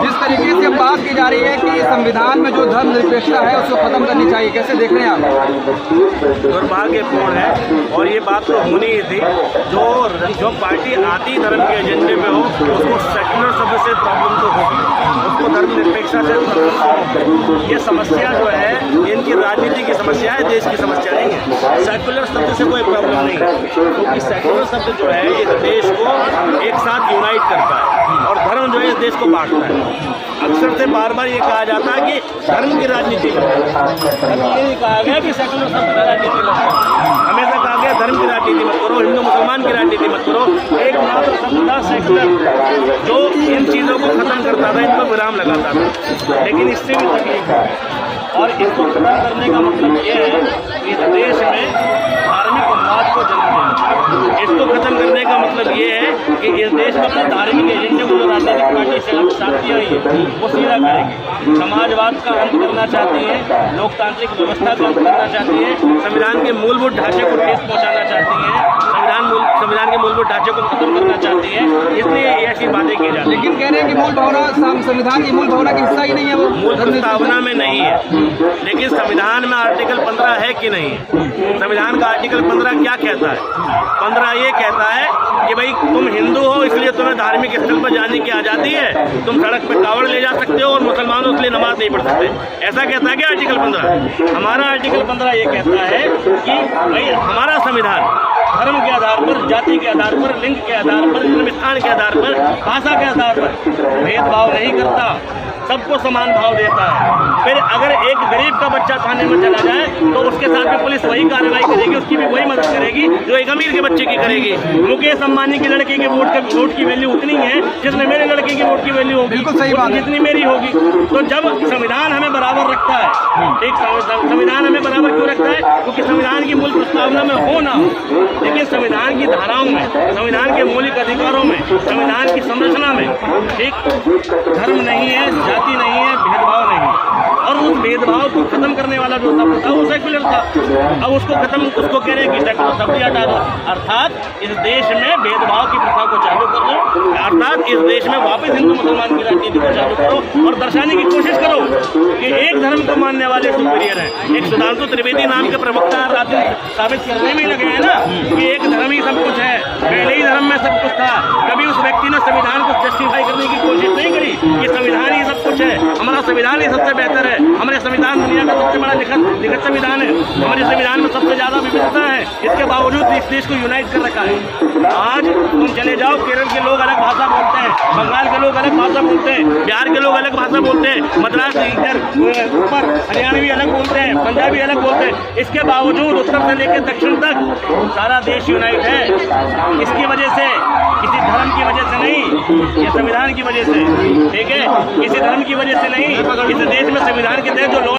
जिस तरीके से बात की जा रही है कि संविधान में जो धर्मनिरपेक्षता है उसको खत्म करनी चाहिए, कैसे देख रहे हैं आप? दुर्भाग्यपूर्ण है और ये बात तो होनी ही थी। जो पार्टी आती धर्म के एजेंडे में हो उसको सेक्युलर शब्द से प्रॉब्लम तो होगी, उसको धर्मनिरपेक्षता से प्रॉब्लम तो होगी। ये समस्या जो है इनकी राजनीति की समस्या है, देश की समस्या नहीं है। सेक्युलर शब्द से कोई प्रॉब्लम नहीं है, क्योंकि सेक्युलर शब्द जो है इस देश को एक साथ यूनाइट करता है और धर्म जो है इस देश को बांटता है। अक्सर से बार बार ये कहा जाता है कि धर्म की राजनीति में ये नहीं कहा गया कि सेक्युलर शब्द की राजनीति मत करो। हमेशा कहा गया धर्म की राजनीति मत करो, हिंदू मुसलमान की राजनीति मत करो। एक मात्र शब्द था सेक्युलर, जो इन चीज़ों को खत्म करता था, इन पर विराम लगाता था। लेकिन इससे भी तकलीफ है और इसको खत्म करने का मतलब ये है कि इस देश में धार्मिक उन्माद को जन्म देना। इसको खत्म करने का मतलब ये है कि इस देश में अपने धार्मिक एजेंडे को जो राजनीतिक पार्टी से साथियाँ ही वो सीधा करेंगे। समाजवाद का अंत करना चाहती है, लोकतांत्रिक व्यवस्था को अंत करना चाहती है, संविधान के मूलभूत ढांचे को ठेस पहुँचाना चाहती है, संविधान के मूलभूत ढांचे को खत्म करना चाहती है। इसलिए ऐसी बातें की जाती है। लेकिन कह रहे हैं कि मूल भावना संविधान की मूल भावना का हिस्सा ही नहीं है, वो मूल प्रस्तावना में नहीं है। लेकिन संविधान में आर्टिकल 15 है कि नहीं है? संविधान का आर्टिकल 15 क्या कहता है? 15 ये कहता है कि भाई तुम हिंदू हो इसलिए तुम्हें धार्मिक स्थल पर जाने की आज़ादी है, तुम सड़क पर कावड़ ले जा सकते हो और मुसलमानों के लिए नमाज नहीं पढ़ सकते। ऐसा कहता है क्या आर्टिकल 15? हमारा आर्टिकल 15 ये कहता है कि भाई हमारा संविधान धर्म के आधार पर, जाति के आधार पर, लिंग के आधार पर, जन्म स्थान के आधार पर, भाषा के आधार पर भेदभाव नहीं करता, सबको समान भाव देता है। फिर अगर एक गरीब का बच्चा थाने में चला जाए तो उसके साथ भी पुलिस वही कार्रवाई करेगी, उसकी भी वही मदद करेगी जो एक अमीर के बच्चे की करेगी। मुकेश अंबानी के लड़के के वोट की वैल्यू उतनी है जितने मेरे लड़के की वोट की वैल्यू होगी, बिल्कुल सही बात, जितनी मेरी होगी। तो जब संविधान हमें बराबर रखता है, एक संविधान हमें बराबर क्यों रखता है? क्योंकि संविधान की मूल प्रस्तावना में हो ना हो, लेकिन संविधान की धाराओं में, संविधान के मौलिक अधिकारों में, संविधान की संरचना में एक धर्म नहीं है, जाति नहीं है, भेदभाव नहीं है। और उस भेदभाव को खत्म करने वाला जो शब्द था वो सेक्युलर था। अब उसको कह रहे हैं कि सेक्युलर शब्द ही हटा दो, अर्थात इस देश में भेदभाव की प्रथा को चालू कर दो, अर्थात इस देश में वापस हिंदू मुसलमान की राजनीति को चालू करो और दर्शाने की कोशिश करो कि एक धर्म को मानने वाले सुपीरियर हैं। एक सुधांशु त्रिवेदी नाम के प्रवक्ता साबित करने में लगे हैं ना कि एक धर्म ही सब कुछ है, पहले ही धर्म में सब कुछ था। कभी उस व्यक्ति ने संविधान को जस्टिफाई करने की कोशिश नहीं करी कि संविधान ही सब कुछ है, हमारा संविधान ही सबसे बेहतर है, हमारे संविधान दुनिया का सबसे बड़ा लिखित संविधान है, हमारे संविधान में सबसे ज्यादा विविधता है। इसके बावजूद इस देश को यूनाइट कर रखा है। आज तुम चले जाओ, केरल के लोग अलग भाषा बोलते हैं, बंगाल के लोग अलग भाषा बोलते हैं, बिहार के लोग अलग भाषा बोलते हैं, मद्रास इधर ऊपर हरियाणवी अलग बोलते हैं, पंजाबी अलग बोलते हैं। इसके बावजूद उत्तर से लेकर दक्षिण तक सारा देश यूनाइट है। इसकी वजह से, किसी धर्म की वजह से नहीं, ये संविधान की वजह से, ठीक है, किसी धर्म की वजह से नहीं। इस देश में संविधान के तहत जो